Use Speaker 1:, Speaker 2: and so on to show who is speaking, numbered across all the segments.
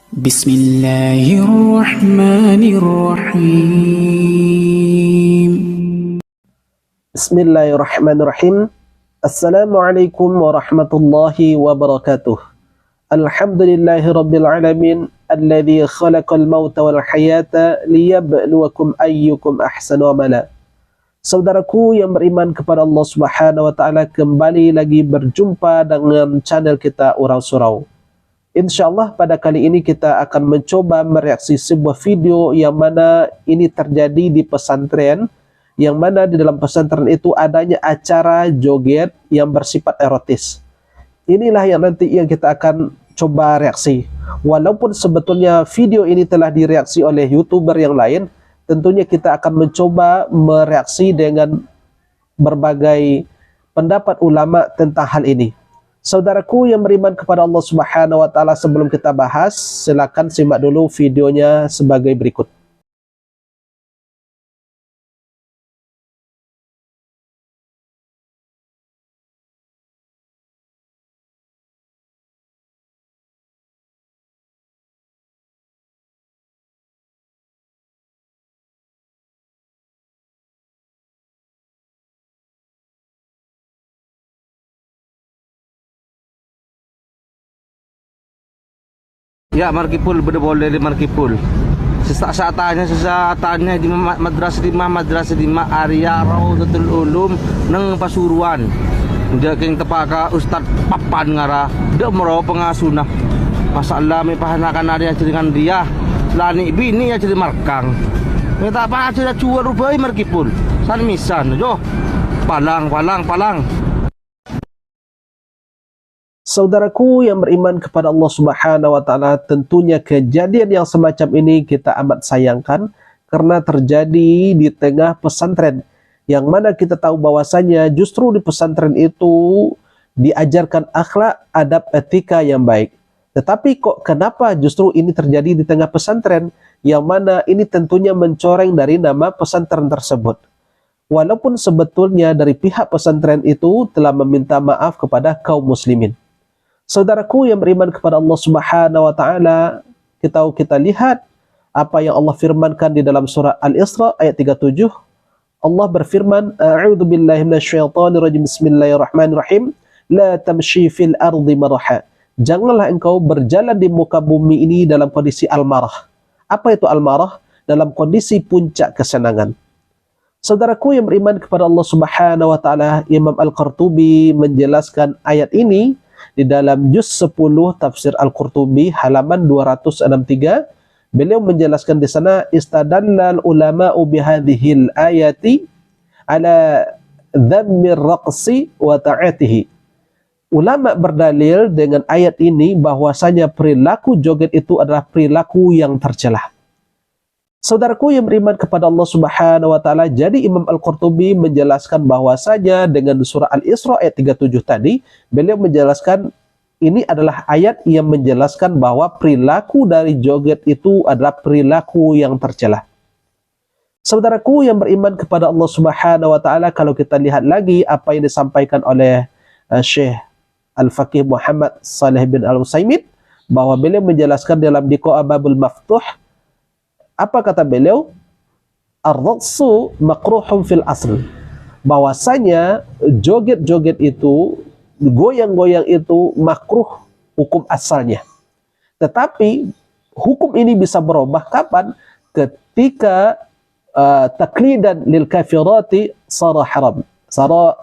Speaker 1: Bismillahirrahmanirrahim.
Speaker 2: Bismillahirrahmanirrahim. Assalamualaikum warahmatullahi wabarakatuh. Alhamdulillahi rabbil alamin, alladzi khalaqal mauta wal hayata liyabluwakum ayyukum ahsanu amala. Saudaraku yang beriman kepada Allah Subhanahu wa taala, kembali lagi berjumpa dengan channel kita Orang Surau. Insyaallah pada kali ini kita akan mencoba mereaksi sebuah video yang mana ini terjadi di pesantren, yang mana di dalam pesantren itu adanya acara joget yang bersifat erotis. Inilah yang nanti yang kita akan coba reaksi. Walaupun sebetulnya video ini telah direaksi oleh YouTuber yang lain, tentunya kita akan mencoba mereaksi dengan berbagai pendapat ulama tentang hal ini. Saudaraku yang beriman kepada Allah Subhanahu wa taala, sebelum kita bahas, silakan simak dulu videonya sebagai berikut.
Speaker 3: Ya, markipul boleh di markipul. Sesaatannya di madrasah di Arya Raudatul Ulum nang Pasuruan. Dia king tepaka Ustad Papan ngara. Dia mero pengasunah. Masalah may pahanakan ada dengan dia. Lani bini ya jadi markang. Minta apa aja cuar rubai markipul. San misan jo. Palang.
Speaker 2: Saudaraku yang beriman kepada Allah Subhanahu wa taala, tentunya kejadian yang semacam ini kita amat sayangkan karena terjadi di tengah pesantren, yang mana kita tahu bahwasanya justru di pesantren itu diajarkan akhlak, adab, etika yang baik. Tetapi kok kenapa justru ini terjadi di tengah pesantren, yang mana ini tentunya mencoreng dari nama pesantren tersebut. Walaupun sebetulnya dari pihak pesantren itu telah meminta maaf kepada kaum muslimin. Saudaraku yang beriman kepada Allah Subhanahu wa taala, kita lihat apa yang Allah firmankan di dalam surah Al-Isra ayat 37. Allah berfirman, "A'udzu billahi minasyaitonir rajim. Bismillahirrahmanirrahim. La tamshi fil ardi maraha." Janganlah engkau berjalan di muka bumi ini dalam kondisi al-marah. Apa itu al-marah? Dalam kondisi puncak kesenangan. Saudaraku yang beriman kepada Allah Subhanahu wa taala, Imam Al-Qurtubi menjelaskan ayat ini di dalam juz 10 tafsir Al-Qurtubi halaman 263. Beliau menjelaskan di sana, istadallal ulama'u bihadhil ayati ala dhammir raqsi wa ta'atihi. Ulama berdalil dengan ayat ini bahwasanya perilaku joget itu adalah perilaku yang tercela. Saudaraku yang beriman kepada Allah Subhanahu wa taala, jadi Imam Al-Qurtubi menjelaskan bahwasanya dengan surah Al-Isra ayat 37 tadi, beliau menjelaskan ini adalah ayat yang menjelaskan bahwa perilaku dari joget itu adalah perilaku yang tercela. Saudaraku yang beriman kepada Allah Subhanahu wa taala, kalau kita lihat lagi apa yang disampaikan oleh Syekh Al-Faqih Muhammad Saleh bin Al-Utsaimin, bahwa beliau menjelaskan dalam Diqa Babul Maftuh, apa kata beliau? Ar-raqsu makruhun fil asl. Bahwasanya joget-joget itu, goyang-goyang itu makruh hukum asalnya. Tetapi hukum ini bisa berubah kapan? Ketika taklidan lil kafirati sara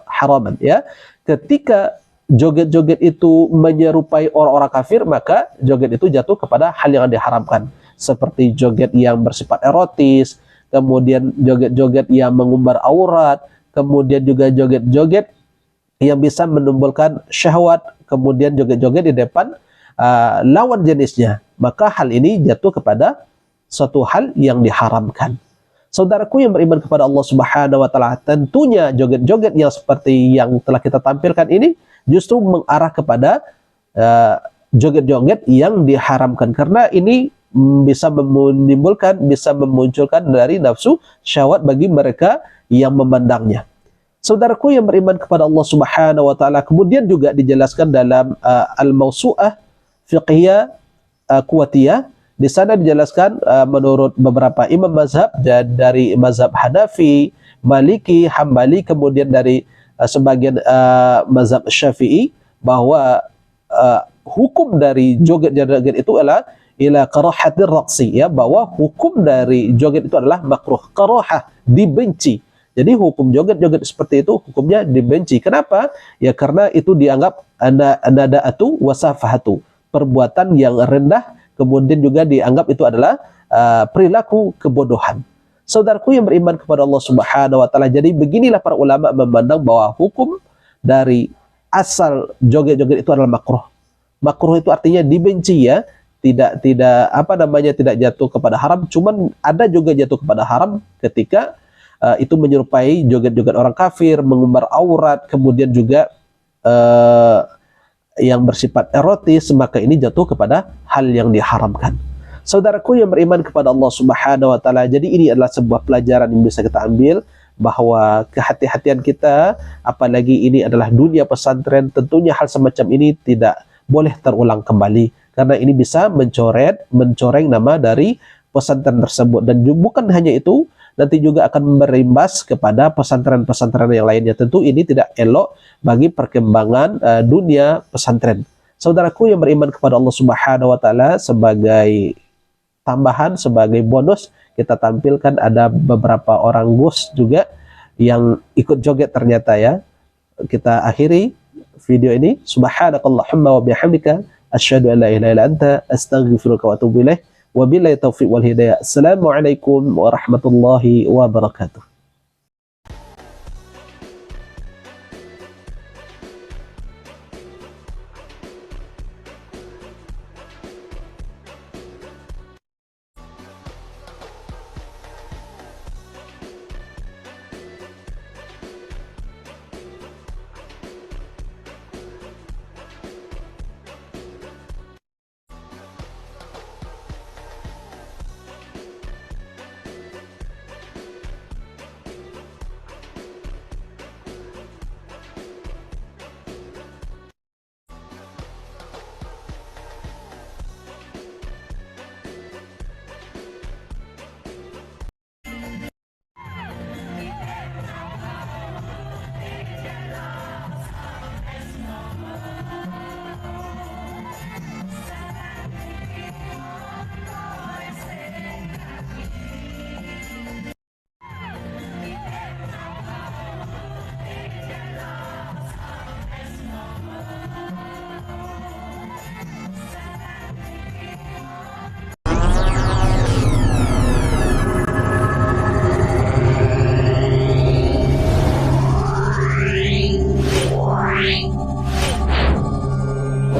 Speaker 2: haraman, ya. Ketika joget-joget itu menyerupai orang-orang kafir, maka joget itu jatuh kepada hal yang diharamkan. Seperti joget yang bersifat erotis, kemudian joget-joget yang mengumbar aurat, kemudian juga joget-joget yang bisa menimbulkan syahwat, kemudian joget-joget di depan lawan jenisnya. Maka hal ini jatuh kepada suatu hal yang diharamkan. Saudaraku yang beriman kepada Allah Subhanahu wa taala, tentunya joget-joget yang seperti yang telah kita tampilkan ini justru mengarah kepada joget-joget yang diharamkan, karena ini bisa memunculkan dari nafsu syahwat bagi mereka yang memandangnya. Saudaraku yang beriman kepada Allah Subhanahu wa taala, kemudian juga dijelaskan dalam Al-Mawsu'ah Fiqhiyah Kuwatiyah, Di sana dijelaskan menurut beberapa imam mazhab dari mazhab Hanafi, Maliki, Hambali, kemudian dari sebagian mazhab Syafi'i, bahwa hukum dari joget-joget itu adalah ila karahatir raqsi, ya, bahwa hukum dari joget itu adalah makruh, karahah, dibenci. Jadi hukum joget-joget seperti itu hukumnya dibenci. Kenapa? Ya karena itu dianggap nada'atu wasafahatu, perbuatan yang rendah, kemudian juga dianggap itu adalah perilaku kebodohan. Saudaraku yang beriman kepada Allah Subhanahu wa taala, jadi beginilah para ulama memandang bahwa hukum dari asal joget-joget itu adalah makruh. Makruh itu artinya dibenci, ya. Tidak tidak jatuh kepada haram, cuman ada juga jatuh kepada haram ketika itu menyerupai joget-joget orang kafir, mengumbar aurat, kemudian juga yang bersifat erotis, maka ini jatuh kepada hal yang diharamkan. Saudaraku yang beriman kepada Allah Subhanahu wa taala, jadi ini adalah sebuah pelajaran yang bisa kita ambil, bahwa kehati-hatian kita, apalagi ini adalah dunia pesantren, tentunya hal semacam ini tidak boleh terulang kembali, karena ini bisa mencoreng nama dari pesantren tersebut. Dan bukan hanya itu, nanti juga akan berimbas kepada pesantren-pesantren yang lainnya. Tentu ini tidak elok bagi perkembangan dunia pesantren. Saudaraku yang beriman kepada Allah Subhanahu wa taala, sebagai tambahan, sebagai bonus, kita tampilkan ada beberapa orang gus juga yang ikut joget ternyata, ya. Kita akhiri video ini. Subhanakallahumma wa bihamdika asyhadu an la ilaha illa anta astaghfiruka wa atubu ilaik. Wabillahi taufiq wal hidayah. Assalamualaikum warahmatullahi wabarakatuh.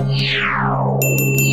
Speaker 1: Meow.